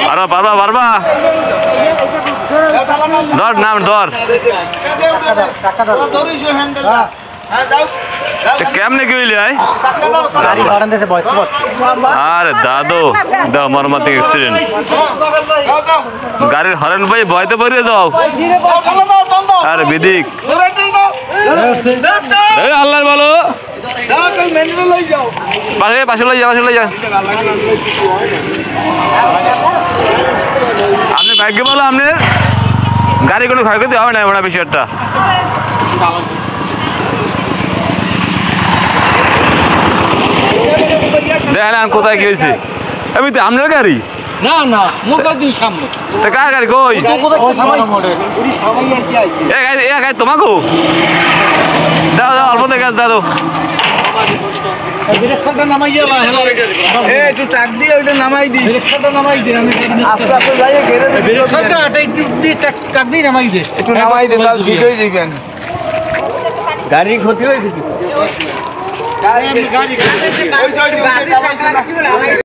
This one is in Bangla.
পারবা পারবা ধর নাম ধর কেমনে কি হইলি আরে দাদু দাও মর্মান্তিক অ্যাক্সিডেন্ট গাড়ির হরেন ভাই ভয়তে পড়িয়ে যাও আরে বিদিক আল্লাহ বলো পাশে লই যা আপনি ভাগ্য বলো আপনার গাড়ি কোনো ক্ষয়ক্ষতি হবে না ওটা বেশি একটা দেখেন কোথায় গিয়েছে আমি তো আপনার গাড়ি না না সামনে কার গাড়ি কই গাড়ি তোমাকে দাও অল্প দেখে দাও একটু ট্রাক দিয়ে ওইটা নামাই দিই আস্তে আস্তে যাই ট্রাক দিয়ে নামাই দে একটু নামাই দে তাহলে ঠিক হয়ে যাবেন গাড়ির ক্ষতি হয়েছে